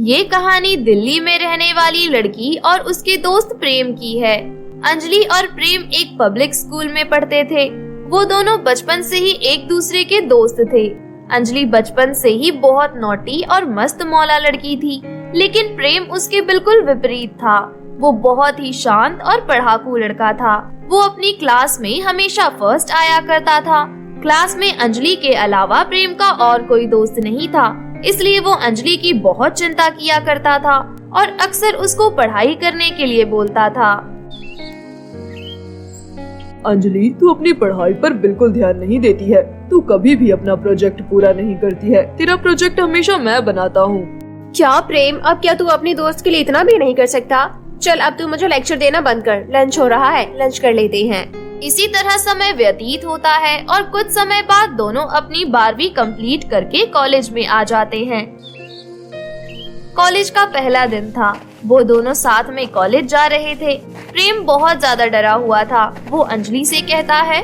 ये कहानी दिल्ली में रहने वाली लड़की और उसके दोस्त प्रेम की है। अंजलि और प्रेम एक पब्लिक स्कूल में पढ़ते थे। वो दोनों बचपन से ही एक दूसरे के दोस्त थे। अंजलि बचपन से ही बहुत नॉटी और मस्त मौला लड़की थी, लेकिन प्रेम उसके बिल्कुल विपरीत था। वो बहुत ही शांत और पढ़ाकू लड़का था। वो अपनी क्लास में हमेशा फर्स्ट आया करता था। क्लास में अंजलि के अलावा प्रेम का और कोई दोस्त नहीं था, इसलिए वो अंजलि की बहुत चिंता किया करता था और अक्सर उसको पढ़ाई करने के लिए बोलता था। अंजलि, तू अपनी पढ़ाई पर बिल्कुल ध्यान नहीं देती है। तू कभी भी अपना प्रोजेक्ट पूरा नहीं करती है। तेरा प्रोजेक्ट हमेशा मैं बनाता हूँ। क्या प्रेम, अब क्या तू अपनी दोस्त के लिए इतना भी नहीं कर सकता? चल अब तू मुझे लेक्चर देना बंद कर, लंच हो रहा है, लंच कर लेते हैं। इसी तरह समय व्यतीत होता है और कुछ समय बाद दोनों अपनी 12वीं कंप्लीट करके कॉलेज में आ जाते हैं। कॉलेज का पहला दिन था। वो दोनों साथ में कॉलेज जा रहे थे। प्रेम बहुत ज्यादा डरा हुआ था। वो अंजलि से कहता है,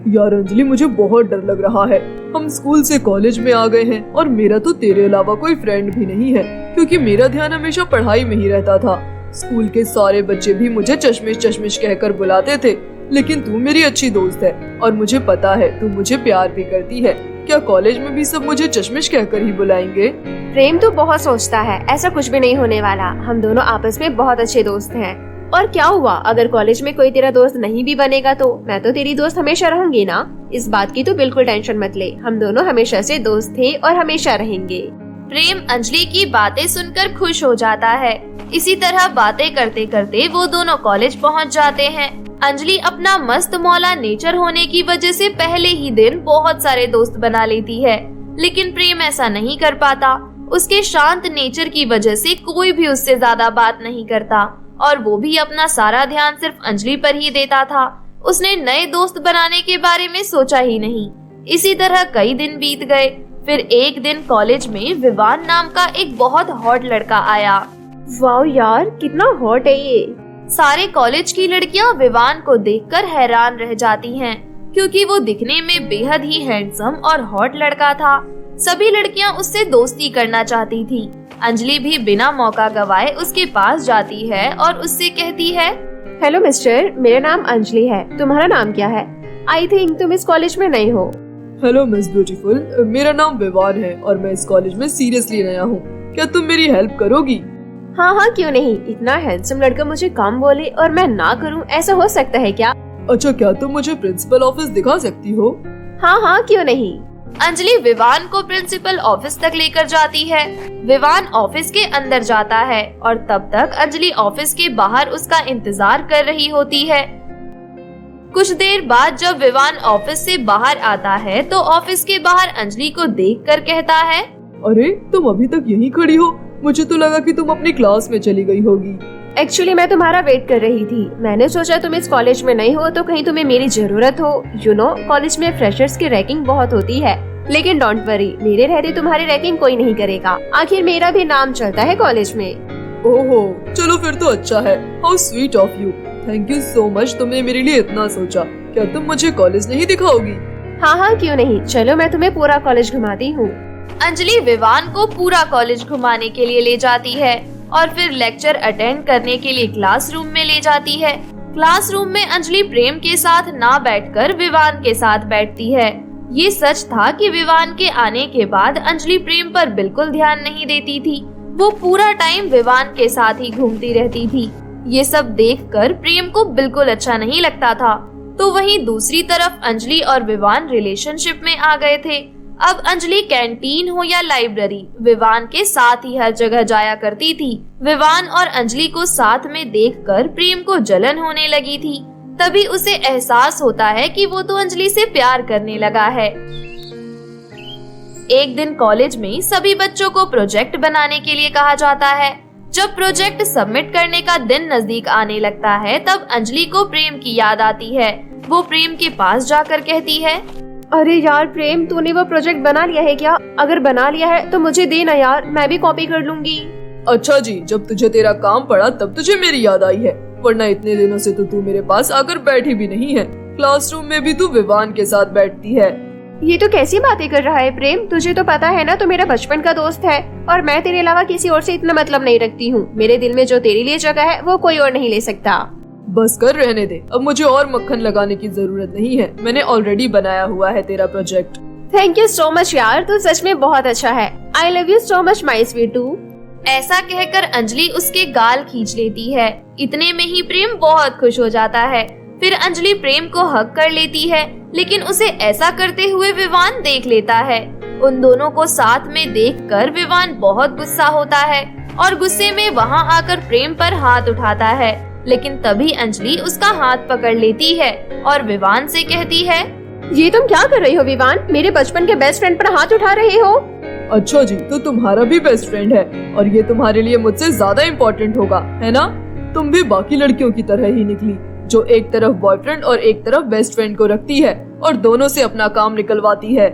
यार अंजलि, मुझे बहुत डर लग रहा है। हम स्कूल से कॉलेज में आ गए हैं और मेरा तो तेरे अलावा कोई फ्रेंड भी नहीं है, क्योंकि मेरा ध्यान हमेशा पढ़ाई में ही रहता था। स्कूल के सारे बच्चे भी मुझे चश्मिश चश्मिश कहकर बुलाते थे, लेकिन तू मेरी अच्छी दोस्त है और मुझे पता है तू मुझे प्यार भी करती है। क्या कॉलेज में भी सब मुझे चश्मिश कहकर ही बुलाएंगे? प्रेम, तू बहुत सोचता है। ऐसा कुछ भी नहीं होने वाला। हम दोनों आपस में बहुत अच्छे दोस्त हैं। और क्या हुआ अगर कॉलेज में कोई तेरा दोस्त नहीं भी बनेगा तो मैं तो तेरी दोस्त हमेशा रहूंगी ना। इस बात की तो बिल्कुल टेंशन मत ले। हम दोनों हमेशा से दोस्त थे और हमेशा रहेंगे। प्रेम अंजलि की बातें सुनकर खुश हो जाता है। इसी तरह बातें करते करते वो दोनों कॉलेज पहुंच जाते हैं। अंजलि अपना मस्त मौला नेचर होने की वजह से पहले ही दिन बहुत सारे दोस्त बना लेती है, लेकिन प्रेम ऐसा नहीं कर पाता। उसके शांत नेचर की वजह से कोई भी उससे ज्यादा बात नहीं करता और वो भी अपना सारा ध्यान सिर्फ अंजलि पर ही देता था। उसने नए दोस्त बनाने के बारे में सोचा ही नहीं। इसी तरह कई दिन बीत गए। फिर एक दिन कॉलेज में विवान नाम का एक बहुत हॉट लड़का आया। वाह यार, कितना हॉट है ये। सारे कॉलेज की लड़कियां विवान को देखकर हैरान रह जाती हैं, क्योंकि वो दिखने में बेहद ही हैंडसम और हॉट लड़का था। सभी लड़कियां उससे दोस्ती करना चाहती थी। अंजलि भी बिना मौका गवाए उसके पास जाती है और उससे कहती है, हेलो मिस्टर, मेरा नाम अंजलि है। तुम्हारा नाम क्या है? आई थिंक तुम इस कॉलेज में नए हो। हेलो मिस ब्यूटीफुल, मेरा नाम विवान है और मैं इस कॉलेज में सीरियसली नया हूँ। क्या तुम मेरी हेल्प करोगी? हाँ हाँ, क्यों नहीं। इतना हैंडसम लड़का मुझे कम बोले और मैं ना करूँ, ऐसा हो सकता है क्या? अच्छा, क्या तुम मुझे प्रिंसिपल ऑफिस दिखा सकती हो? हाँ हाँ, क्यों नहीं। अंजलि विवान को प्रिंसिपल ऑफिस तक लेकर जाती है। विवान ऑफिस के अंदर जाता है और तब तक अंजलि ऑफिस के बाहर उसका इंतजार कर रही होती है। कुछ देर बाद जब विवान ऑफिस से बाहर आता है तो ऑफिस के बाहर अंजलि को देखकर कहता है, अरे तुम अभी तक यहीं खड़ी हो? मुझे तो लगा कि तुम अपनी क्लास में चली गई होगी। एक्चुअली मैं तुम्हारा वेट कर रही थी। मैंने सोचा तुम इस कॉलेज में नहीं हो तो कहीं तुम्हें मेरी जरूरत हो। यू नो, कॉलेज में फ्रेशर्स की रैगिंग बहुत होती है, लेकिन डोंट वरी, मेरे रहते तुम्हारी रैगिंग कोई नहीं करेगा। आखिर मेरा भी नाम चलता है कॉलेज में। ओहो, चलो फिर तो अच्छा है। How sweet of you. Thank you so much, तुमने मेरे लिए इतना सोचा। क्या तुम मुझे कॉलेज नहीं दिखाओगी? हाँ हाँ, क्यों नहीं। चलो मैं तुम्हें पूरा कॉलेज घुमाती हूँ। अंजलि विवान को पूरा कॉलेज घुमाने के लिए ले जाती है और फिर लेक्चर अटेंड करने के लिए क्लासरूम में ले जाती है। क्लासरूम में अंजलि प्रेम के साथ ना बैठकर विवान के साथ बैठती है। ये सच था कि विवान के आने के बाद अंजलि प्रेम पर बिल्कुल ध्यान नहीं देती थी। वो पूरा टाइम विवान के साथ ही घूमती रहती थी। ये सब देखकर प्रेम को बिल्कुल अच्छा नहीं लगता था। तो वहीं दूसरी तरफ अंजलि और विवान रिलेशनशिप में आ गए थे। अब अंजलि कैंटीन हो या लाइब्रेरी, विवान के साथ ही हर जगह जाया करती थी। विवान और अंजलि को साथ में देखकर प्रेम को जलन होने लगी थी। तभी उसे एहसास होता है कि वो तो अंजलि से प्यार करने लगा है। एक दिन कॉलेज में सभी बच्चों को प्रोजेक्ट बनाने के लिए कहा जाता है। जब प्रोजेक्ट सबमिट करने का दिन नजदीक आने लगता है तब अंजलि को प्रेम की याद आती है। वो प्रेम के पास जाकर कहती है, अरे यार प्रेम, तूने वो प्रोजेक्ट बना लिया है क्या? अगर बना लिया है तो मुझे देना यार, मैं भी कॉपी कर लूंगी। अच्छा जी, जब तुझे तेरा काम पड़ा तब तुझे मेरी याद आई है, वरना इतने दिनों से तो तू मेरे पास आकर बैठी भी नहीं है। क्लासरूम में भी तू विवान के साथ बैठती है। ये तो कैसी बातें कर रहा है प्रेम? तुझे तो पता है ना, तो मेरा बचपन का दोस्त है और मैं तेरे अलावा किसी और से इतना मतलब नहीं रखती हूँ। मेरे दिल में जो तेरे लिए जगह है वो कोई और नहीं ले सकता। बस कर, रहने दे। अब मुझे और मक्खन लगाने की जरूरत नहीं है। मैंने ऑलरेडी बनाया हुआ है तेरा project. Thank you so much यार, तू सच में बहुत अच्छा है। I love you so much my स्वीटू। ऐसा कहकर अंजलि उसके गाल खींच लेती है। इतने में ही प्रेम बहुत खुश हो जाता है। फिर अंजलि प्रेम को हग कर लेती है, लेकिन उसे ऐसा करते हुए विवान देख लेता है। उन दोनों को साथ में देखकर विवान बहुत गुस्सा होता है और गुस्से में वहां आकर प्रेम पर हाथ उठाता है, लेकिन तभी अंजलि उसका हाथ पकड़ लेती है और विवान से कहती है, ये तुम क्या कर रही हो विवान? मेरे बचपन के बेस्ट फ्रेंड पर हाथ उठा रहे हो? अच्छा जी, तो तुम्हारा भी बेस्ट फ्रेंड है और ये तुम्हारे लिए मुझसे ज्यादा इम्पोर्टेंट होगा, है ना? तुम भी बाकी लड़कियों की तरह ही निकली, जो एक तरफ बॉयफ्रेंड और एक तरफ बेस्ट फ्रेंड को रखती है और दोनों से अपना काम निकलवाती है।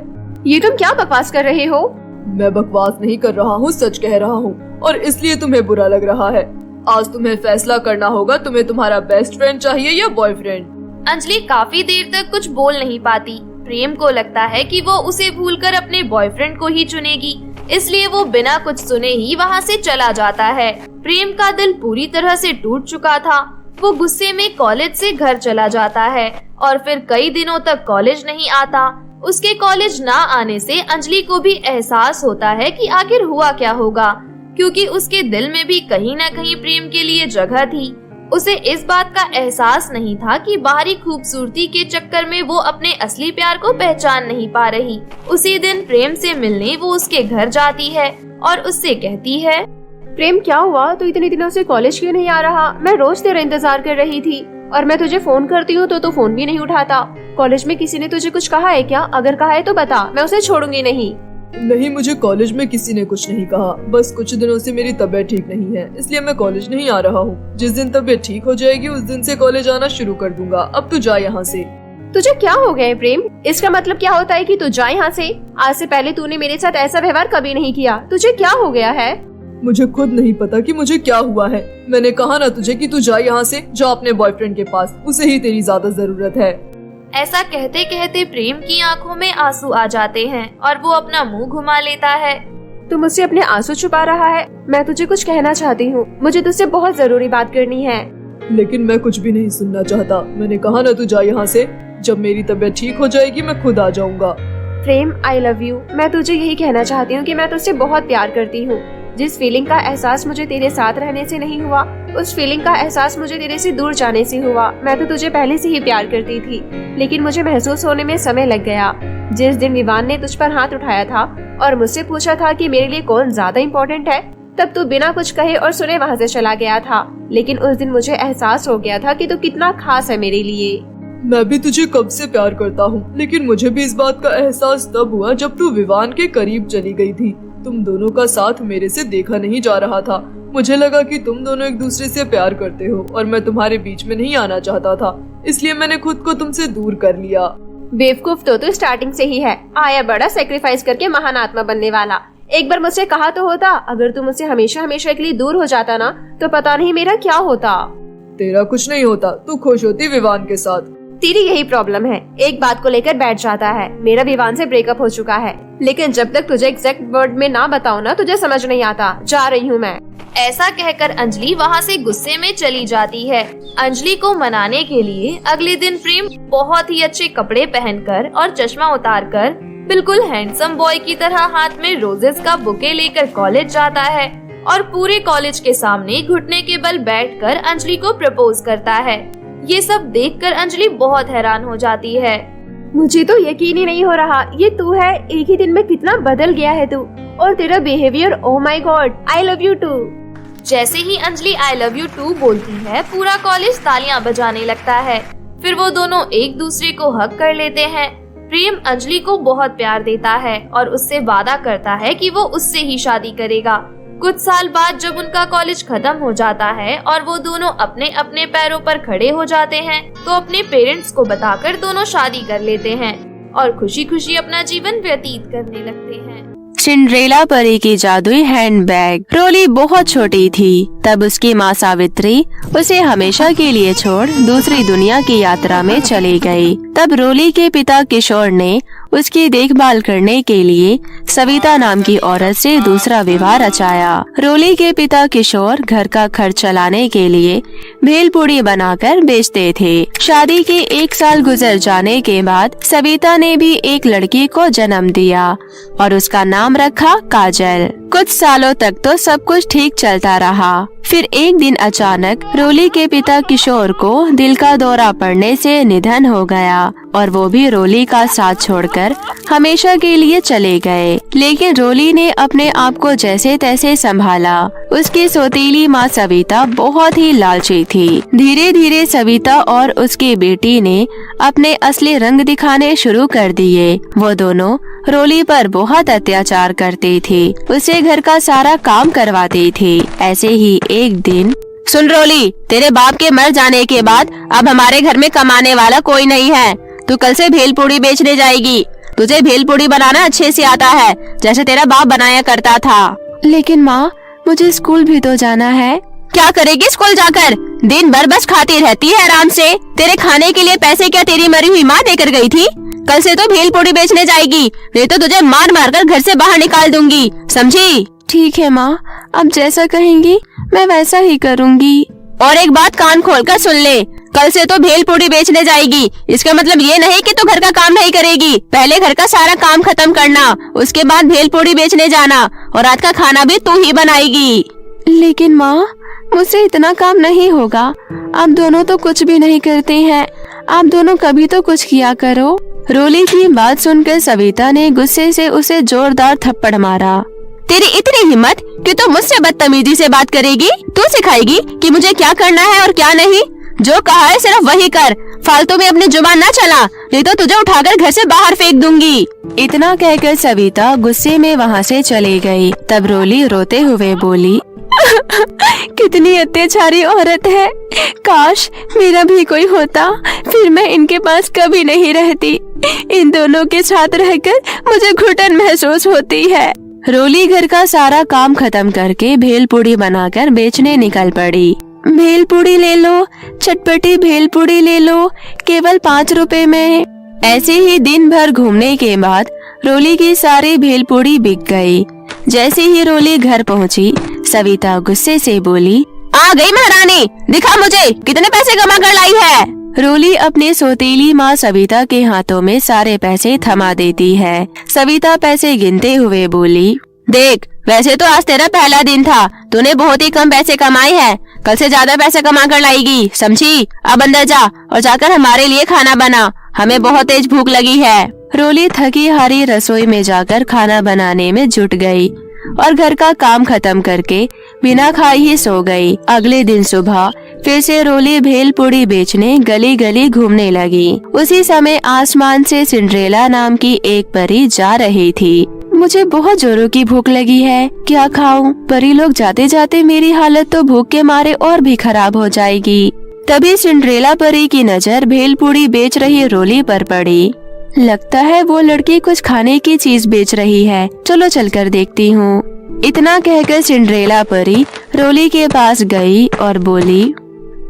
ये तुम क्या बकवास कर रहे हो? मैं बकवास नहीं कर रहा हूँ, सच कह रहा हूँ, और इसलिए तुम्हें बुरा लग रहा है। आज तुम्हें फैसला करना होगा, तुम्हें तुम्हारा बेस्ट फ्रेंड चाहिए या बॉयफ्रेंड। अंजलि काफी देर तक कुछ बोल नहीं पाती। प्रेम को लगता है कि वो उसे भूलकर अपने बॉयफ्रेंड को ही चुनेगी, इसलिए वो बिना कुछ सुने ही वहाँ से चला जाता है। प्रेम का दिल पूरी तरह से टूट चुका था। वो गुस्से में कॉलेज से घर चला जाता है और फिर कई दिनों तक कॉलेज नहीं आता। उसके कॉलेज ना आने से अंजलि को भी एहसास होता है कि आखिर हुआ क्या होगा, क्योंकि उसके दिल में भी कहीं न कहीं प्रेम के लिए जगह थी। उसे इस बात का एहसास नहीं था कि बाहरी खूबसूरती के चक्कर में वो अपने असली प्यार को पहचान नहीं पा रही। उसी दिन प्रेम से मिलने वो उसके घर जाती है और उससे कहती है, प्रेम क्या हुआ? तू इतने दिनों से कॉलेज क्यों नहीं आ रहा? मैं रोज तेरा इंतजार कर रही थी और मैं तुझे फोन करती हूँ तो तू फोन भी नहीं उठाता। कॉलेज में किसी ने तुझे कुछ कहा है क्या? अगर कहा है तो बता, मैं उसे छोड़ूंगी नहीं। नहीं, मुझे कॉलेज में किसी ने कुछ नहीं कहा। बस कुछ दिनों से मेरी तबीयत ठीक नहीं है, इसलिए मैं कॉलेज नहीं आ रहा हूँ। जिस दिन तबीयत ठीक हो जाएगी उस दिन से कॉलेज आना शुरू कर दूंगा। अब तू जा यहाँ से। तुझे क्या हो गया है प्रेम? इसका मतलब क्या होता है कि तू जा यहाँ से? आज से पहले तूने मेरे साथ ऐसा व्यवहार कभी नहीं किया। तुझे क्या हो गया है? मुझे खुद नहीं पता कि मुझे क्या हुआ है। मैंने कहा ना तुझे कि तू जा यहाँ से, जा अपने बॉयफ्रेंड के पास, उसे ही तेरी ज्यादा जरूरत है। ऐसा कहते कहते प्रेम की आंखों में आंसू आ जाते हैं और वो अपना मुंह घुमा लेता है। तू मुझसे अपने आंसू छुपा रहा है? मैं तुझे कुछ कहना चाहती हूँ, मुझे तुझसे बहुत जरूरी बात करनी है। लेकिन मैं कुछ भी नहीं सुनना चाहता। मैंने कहा ना तू जा यहाँ से, जब मेरी तबीयत ठीक हो जाएगी मैं खुद आ जाऊंगा। प्रेम, आई लव यू। मैं तुझे यही कहना चाहती हूँ कि मैं तुझसे बहुत प्यार करती हूँ। जिस फीलिंग का एहसास मुझे तेरे साथ रहने से नहीं हुआ, उस फीलिंग का एहसास मुझे तेरे से दूर जाने से हुआ। मैं तो तुझे पहले से ही प्यार करती थी, लेकिन मुझे महसूस होने में समय लग गया। जिस दिन विवान ने तुझ पर हाथ उठाया था और मुझसे पूछा था कि मेरे लिए कौन ज्यादा इम्पोर्टेंट है, तब तू बिना कुछ कहे और सुने वहाँ से चला गया था। लेकिन उस दिन मुझे एहसास हो गया था कि तू कितना खास है मेरे लिए। मैं भी तुझे कब से प्यार करता हूँ, लेकिन मुझे भी इस बात का एहसास तब हुआ जब तू विवान के करीब चली गई थी। तुम दोनों का साथ मेरे से देखा नहीं जा रहा था। मुझे लगा कि तुम दोनों एक दूसरे से प्यार करते हो और मैं तुम्हारे बीच में नहीं आना चाहता था, इसलिए मैंने खुद को तुमसे दूर कर लिया। बेवकूफ तो स्टार्टिंग से ही है, आया बड़ा सेक्रीफाइस करके महान आत्मा बनने वाला। एक बार मुझसे कहा तो होता, अगर तू मुझसे हमेशा हमेशा के लिए दूर हो जाता ना, तो पता नहीं मेरा क्या होता। तेरा कुछ नहीं होता, तू खुश होती विवान के साथ। तेरी यही प्रॉब्लम है, एक बात को लेकर बैठ जाता है। मेरा विवान से ब्रेकअप हो चुका है, लेकिन जब तक तुझे एग्जैक्ट वर्ड में ना बताऊं ना, तुझे समझ नहीं आता। जा रही हूँ मैं। ऐसा कहकर अंजलि वहाँ से गुस्से में चली जाती है। अंजलि को मनाने के लिए अगले दिन प्रेम बहुत ही अच्छे कपड़े पहनकर और चश्मा उतारकर बिल्कुल हैंडसम बॉय की तरह हाथ में रोजेस का बुके लेकर कॉलेज जाता है और पूरे कॉलेज के सामने घुटने के बल बैठकर अंजलि को प्रपोज करता है। ये सब देखकर अंजलि बहुत हैरान हो जाती है। मुझे तो यकीन ही नहीं हो रहा, ये तू है। एक ही दिन में कितना बदल गया है तू, और तेरा behaviour, oh my God, I love you too. जैसे ही Anjali I love you too बोलती है, पूरा कॉलेज तालियां बजाने लगता है। फिर वो दोनों एक दूसरे को हग कर लेते हैं। प्रेम अंजलि को बहुत प्यार देता है और उससे वादा करता है कि वो उससे ही शादी करेगा। कुछ साल बाद जब उनका कॉलेज खत्म हो जाता है और वो दोनों अपने अपने पैरों पर खड़े हो जाते हैं, तो अपने पेरेंट्स को बताकर दोनों शादी कर लेते हैं और खुशी खुशी अपना जीवन व्यतीत करने लगते हैं। सिंड्रेला परी की जादुई हैंडबैग। रोली बहुत छोटी थी, तब उसकी माँ सावित्री उसे हमेशा के लिए छोड़ दूसरी दुनिया की यात्रा में चली गई। तब रोली के पिता किशोर ने उसकी देखभाल करने के लिए सविता नाम की औरत से दूसरा विवाह रचाया। रोली के पिता किशोर घर का खर्च चलाने के लिए भेलपूरी बनाकर बेचते थे। शादी के 1 साल गुजर जाने के बाद सविता ने भी एक लड़की को जन्म दिया और उसका नाम रखा काजल। कुछ सालों तक तो सब कुछ ठीक चलता रहा। फिर एक दिन अचानक रोली के पिता किशोर को दिल का दौरा पड़ने से निधन हो गया और वो भी रोली का साथ छोड़कर हमेशा के लिए चले गए। लेकिन रोली ने अपने आप को जैसे तैसे संभाला। उसकी सौतेली माँ सविता बहुत ही लालची थी। धीरे धीरे सविता और उसकी बेटी ने अपने असली रंग दिखाने शुरू कर दिए। वो दोनों रोली पर बहुत अत्याचार करती थी, उसे घर का सारा काम करवाती थी। ऐसे ही एक दिन, सुन रोली, तेरे बाप के मर जाने के बाद अब हमारे घर में कमाने वाला कोई नहीं है। तू कल से भेलपूरी बेचने जाएगी। तुझे भेलपूरी बनाना अच्छे से आता है, जैसे तेरा बाप बनाया करता था। लेकिन माँ, मुझे स्कूल भी तो जाना है। क्या करेगी स्कूल जाकर? दिन भर बस खाती रहती है आराम से। तेरे खाने के लिए पैसे क्या तेरी मरी हुई माँ देकर गई थी? कल से तो भेलपूरी बेचने जाएगी, नहीं तो तुझे मार मार कर घर से बाहर निकाल दूंगी, समझी? ठीक है माँ, अब जैसा कहेंगी मैं वैसा ही करूँगी। और एक बात कान खोलकर सुन ले, कल से तो भेलपूरी बेचने जाएगी। इसका मतलब ये नहीं कि तू घर का काम नहीं करेगी। पहले घर का सारा काम खत्म करना, उसके बाद भेलपूरी बेचने जाना, और रात का खाना भी तू ही बनाएगी। लेकिन माँ, मुझसे इतना काम नहीं होगा। आप दोनों तो कुछ भी नहीं करते हैं। आप दोनों कभी तो कुछ किया करो। रोली की बात सुनकर सविता ने गुस्से से उसे जोरदार थप्पड़ मारा। तेरी इतनी हिम्मत कि तू मुझसे बदतमीजी से बात करेगी? तू सिखाएगी कि मुझे क्या करना है और क्या नहीं? जो कहा है सिर्फ वही कर, फालतू में अपनी जुबान ना चला, नहीं तो तुझे उठाकर घर से बाहर फेंक दूंगी। इतना कहकर सविता गुस्से में वहाँ से चली गई। तब रोली रोते हुए बोली, कितनी अत्याचारी औरत है। काश मेरा भी कोई होता, फिर मैं इनके पास कभी नहीं रहती। इन दोनों के साथ रहकर मुझे घुटन महसूस होती है। रोली घर का सारा काम खत्म करके भेलपूरी बनाकर बेचने निकल पड़ी। भेलपूरी ले लो, चटपटी भेलपूरी ले लो, केवल 5 रुपए में। ऐसे ही दिन भर घूमने के बाद रोली की सारी भेलपूरी बिक गई। जैसे ही रोली घर पहुंची, सविता गुस्से से बोली, आ गई महारानी, दिखा मुझे कितने पैसे कमा कर लाई है। रोली अपनी सौतेली माँ सविता के हाथों में सारे पैसे थमा देती है। सविता पैसे गिनते हुए बोली, देख, वैसे तो आज तेरा पहला दिन था, तूने बहुत ही कम पैसे कमाए हैं। कल से ज्यादा पैसे कमा कर लाएगी, समझी? अब अंदर जा और जाकर हमारे लिए खाना बना, हमें बहुत तेज भूख लगी है। रोली थकी हारी रसोई में जाकर खाना बनाने में जुट गई और घर का काम खत्म करके बिना खाए ही सो गई। अगले दिन सुबह फिर से रोली भेलपूरी बेचने गली गली घूमने लगी। उसी समय आसमान से सिंड्रेला नाम की एक परी जा रही थी। मुझे बहुत जोरों की भूख लगी है, क्या खाऊं? परी लोग जाते जाते मेरी हालत तो भूख के मारे और भी खराब हो जाएगी। तभी सिंड्रेला परी की नजर भेलपूरी बेच रही रोली पर पड़ी। लगता है वो लड़की कुछ खाने की चीज बेच रही है, चलो चलकर देखती हूँ। इतना कहकर सिंड्रेला परी रोली के पास गई और बोली,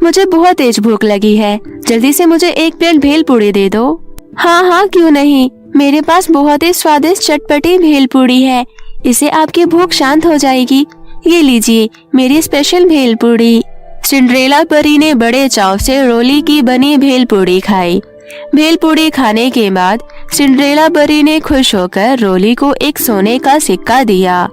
मुझे बहुत तेज भूख लगी है, जल्दी से मुझे 1 प्लेट भेलपूरी दे दो। हाँ हाँ, क्यों नहीं, मेरे पास बहुत ही स्वादिष्ट चटपटी भेलपूरी है, इसे आपकी भूख शांत हो जाएगी। ये लीजिए मेरी स्पेशल भेलपूरी। सिंड्रेला परी ने बड़े चाव से रोली की बनी भेलपूरी खाई। भेलपूरी खाने के बाद सिंड्रेला परी ने खुश होकर रोली को एक सोने का सिक्का दिया।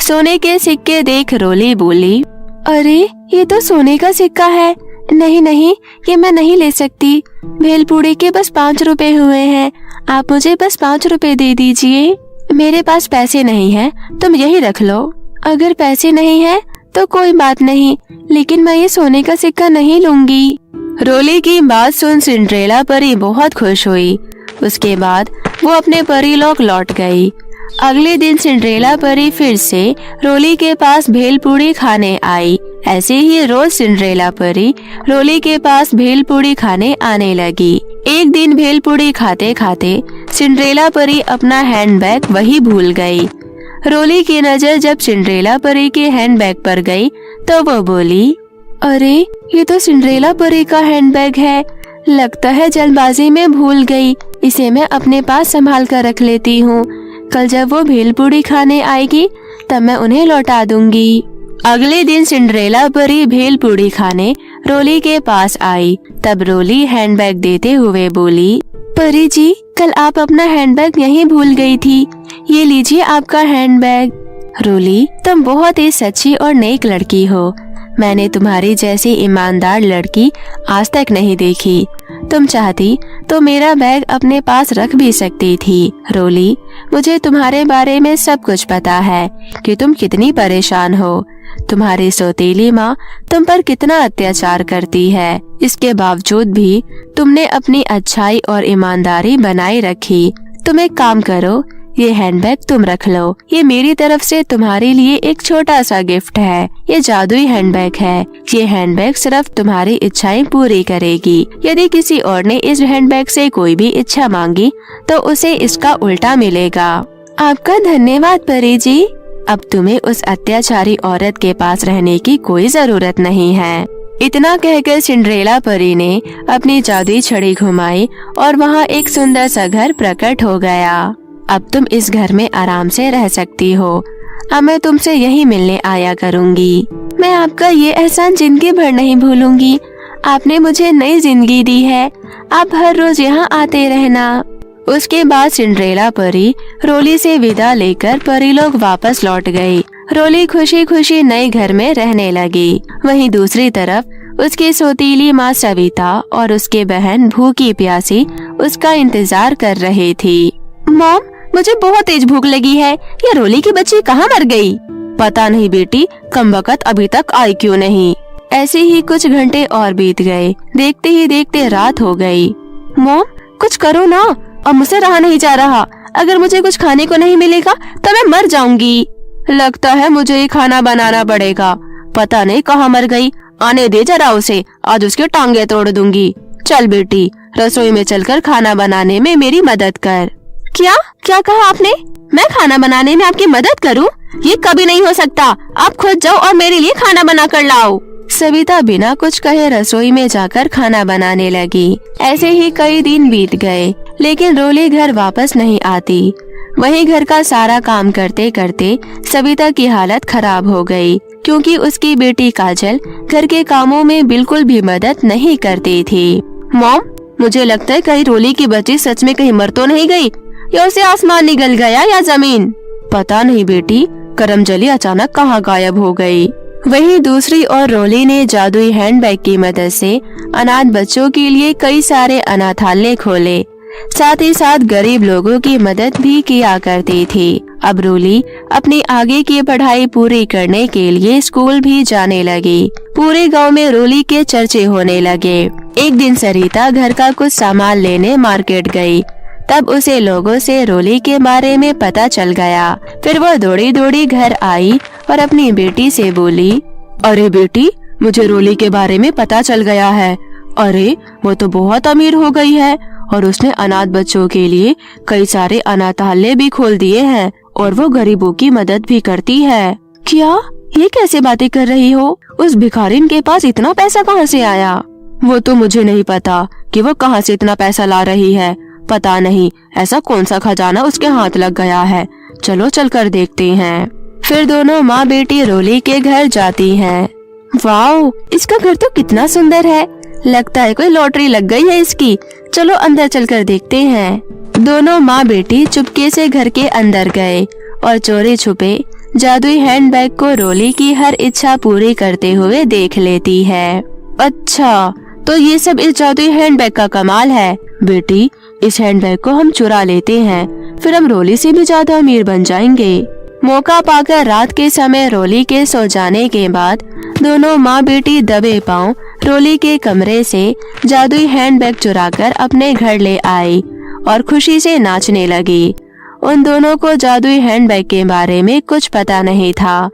सोने के सिक्के देख रोली बोली, अरे ये तो सोने का सिक्का है। नहीं नहीं, ये मैं नहीं ले सकती। भेलपूरी के बस 5 रुपए हुए हैं, आप मुझे बस 5 रुपए दे दीजिए। मेरे पास पैसे नहीं है, तुम यही रख लो। अगर पैसे नहीं है तो कोई बात नहीं, लेकिन मैं ये सोने का सिक्का नहीं लूंगी। रोली की बात सुन सिंड्रेला परी बहुत खुश हुई। उसके बाद वो अपने परीलोक लौट गई। अगले दिन सिंड्रेला परी फिर से रोली के पास भेलपूरी खाने आई। ऐसे ही रोज सिंड्रेला परी रोली के पास भेलपूरी खाने आने लगी। एक दिन भेलपूरी खाते खाते सिंड्रेला परी अपना हैंडबैग वही भूल गई। रोली की नजर जब सिंड्रेला परी के हैंडबैग पर गई तो वो बोली, अरे ये तो सिंड्रेला परी का हैंडबैग है, लगता है जल्दबाजी में भूल गई। इसे मैं अपने पास संभाल कर रख लेती हूँ। कल जब वो भेलपूरी खाने आएगी तब मैं उन्हें लौटा दूंगी। अगले दिन सिंड्रेला परी भेलपूरी खाने रोली के पास आई। तब रोली हैंडबैग देते हुए बोली, परी जी, कल आप अपना हैंडबैग यहीं भूल गई थी। ये लीजिए आपका हैंडबैग। रोली, तुम बहुत ही सच्ची और नेक लड़की हो। मैंने तुम्हारी जैसी ईमानदार लड़की आज तक नहीं देखी। तुम चाहती तो मेरा बैग अपने पास रख भी सकती थी। रोली, मुझे तुम्हारे बारे में सब कुछ पता है कि तुम कितनी परेशान हो। तुम्हारी सौतेली माँ तुम पर कितना अत्याचार करती है। इसके बावजूद भी तुमने अपनी अच्छाई और ईमानदारी बनाए रखी। तुम एक काम करो, ये हैंडबैग तुम रख लो। ये मेरी तरफ से तुम्हारे लिए एक छोटा सा गिफ्ट है। ये जादुई हैंडबैग है। ये हैंडबैग सिर्फ तुम्हारी इच्छाएं पूरी करेगी। यदि किसी और ने इस हैंडबैग से कोई भी इच्छा मांगी तो उसे इसका उल्टा मिलेगा। आपका धन्यवाद परी जी। अब तुम्हें उस अत्याचारी औरत के पास रहने की कोई जरूरत नहीं है। इतना कहकर सिंड्रेला परी ने अपनी जादुई छड़ी घुमाई और वहाँ एक सुंदर सा घर प्रकट हो गया। अब तुम इस घर में आराम से रह सकती हो। अब मैं तुमसे यही मिलने आया करूँगी। मैं आपका ये एहसान जिंदगी भर नहीं भूलूंगी। आपने मुझे नई जिंदगी दी है। आप हर रोज यहाँ आते रहना। उसके बाद सिंड्रेला परी रोली से विदा लेकर परी लोग वापस लौट गई। रोली खुशी खुशी नए घर में रहने लगी। वहीं दूसरी तरफ उसकी सौतीली माँ सविता और उसके बहन भूखी प्यासी उसका इंतजार कर रही थी। मॉम, मुझे बहुत तेज भूख लगी है। ये रोली की बच्ची कहाँ मर गई? पता नहीं बेटी, कमबख्त अभी तक आई क्यों नहीं। ऐसे ही कुछ घंटे और बीत गए। देखते ही देखते रात हो गई। मॉम, कुछ करो ना, अब मुझसे रहा नहीं जा रहा। अगर मुझे कुछ खाने को नहीं मिलेगा तो मैं मर जाऊंगी। लगता है मुझे ही खाना बनाना पड़ेगा। पता नहीं कहाँ मर गई। आने दे जरा उसे, आज उसके टांगे तोड़ दूंगी। चल बेटी, रसोई में चलकर खाना बनाने में मेरी मदद कर। क्या कहा आपने? मैं खाना बनाने में आपकी मदद करूं? ये कभी नहीं हो सकता। आप खुद जाओ और मेरे लिए खाना बना कर लाओ। सविता बिना कुछ कहे रसोई में जाकर खाना बनाने लगी। ऐसे ही कई दिन बीत गए, लेकिन रोली घर वापस नहीं आती। वहीं घर का सारा काम करते करते सविता की हालत खराब हो गई, क्योंकि उसकी बेटी काजल घर के कामों में बिल्कुल भी मदद नहीं करती थी। मॉम, मुझे लगता है कहीं रोली की बच्ची सच में कहीं मर तो नहीं गई, या उसे आसमान निगल गया या जमीन। पता नहीं बेटी, करमजली अचानक कहाँ गायब हो गई। वहीं दूसरी ओर रोली ने जादुई हैंडबैग की मदद से अनाथ बच्चों के लिए कई सारे अनाथालय खोले। साथ ही साथ गरीब लोगों की मदद भी किया करती थी। अब रोली अपनी आगे की पढ़ाई पूरी करने के लिए स्कूल भी जाने लगी। पूरे गांव में रोली के चर्चे होने लगे। एक दिन सरिता घर का कुछ सामान लेने मार्केट गई। तब उसे लोगों से रोली के बारे में पता चल गया। फिर वो दौड़ी दौड़ी घर आई और अपनी बेटी से बोली, अरे बेटी, मुझे रोली के बारे में पता चल गया है। अरे वो तो बहुत अमीर हो गई है और उसने अनाथ बच्चों के लिए कई सारे अनाथालय भी खोल दिए हैं और वो गरीबों की मदद भी करती है। क्या? ये कैसे बातें कर रही हो? उस भिखारिन के पास इतना पैसा कहाँ से आया? वो तो मुझे नहीं पता कि वो कहाँ से इतना पैसा ला रही है। पता नहीं ऐसा कौन सा खजाना उसके हाथ लग गया है। चलो चलकर देखते हैं। फिर दोनों माँ बेटी रोली के घर जाती हैं। वाओ, इसका घर तो कितना सुंदर है। लगता है कोई लॉटरी लग गई है इसकी। चलो अंदर चलकर देखते हैं। दोनों माँ बेटी चुपके से घर के अंदर गए और चोरी छुपे जादुई हैंडबैग को रोली की हर इच्छा पूरी करते हुए देख लेती है। अच्छा, तो ये सब इस जादुई हैंडबैग का कमाल है। बेटी, इस हैंडबैग को हम चुरा लेते हैं, फिर हम रोली से भी ज्यादा अमीर बन जाएंगे। मौका पाकर रात के समय रोली के सो जाने के बाद दोनों माँ बेटी दबे पांव रोली के कमरे से जादुई हैंडबैग चुराकर अपने घर ले आई और खुशी से नाचने लगी। उन दोनों को जादुई हैंडबैग के बारे में कुछ पता नहीं था,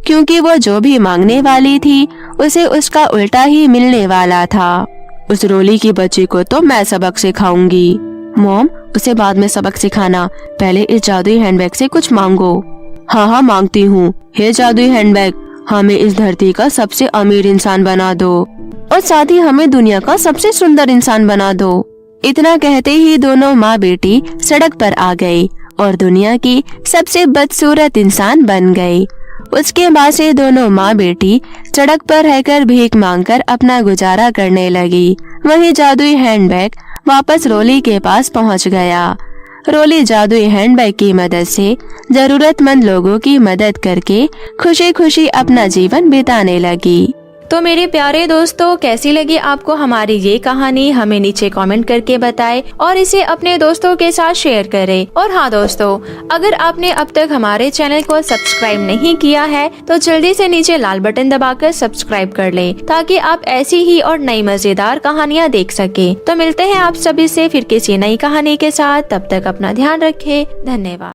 क्योंकि वो जो भी मांगने वाली थी उसे उसका उल्टा ही मिलने वाला था। उस रोली की बच्ची को तो मैं सबक सिखाऊंगी। मॉम, उसे बाद में सबक सिखाना, पहले इस जादुई हैंडबैग से कुछ मांगो। हाँ, मांगती हूँ। हे जादुई हैंडबैग, हमें इस धरती का सबसे अमीर इंसान बना दो और साथ ही हमें दुनिया का सबसे सुंदर इंसान बना दो। इतना कहते ही दोनों माँ बेटी सड़क पर आ गई और दुनिया की सबसे बदसूरत इंसान बन गई। उसके बाद से दोनों माँ बेटी सड़क पर रहकर भीख मांगकर अपना गुजारा करने लगी। वही जादुई हैंडबैग वापस रोली के पास पहुँच गया। रोली जादुई हैंडबैग की मदद से जरूरतमंद लोगों की मदद करके खुशी खुशी अपना जीवन बिताने लगी। तो मेरे प्यारे दोस्तों, कैसी लगी आपको हमारी ये कहानी? हमें नीचे कमेंट करके बताएं और इसे अपने दोस्तों के साथ शेयर करें। और हाँ दोस्तों, अगर आपने अब तक हमारे चैनल को सब्सक्राइब नहीं किया है तो जल्दी से नीचे लाल बटन दबाकर सब्सक्राइब कर लें, ताकि आप ऐसी ही और नई मजेदार कहानियाँ देख सके। तो मिलते हैं आप सभी से फिर किसी नई कहानी के साथ। तब तक अपना ध्यान रखें। धन्यवाद।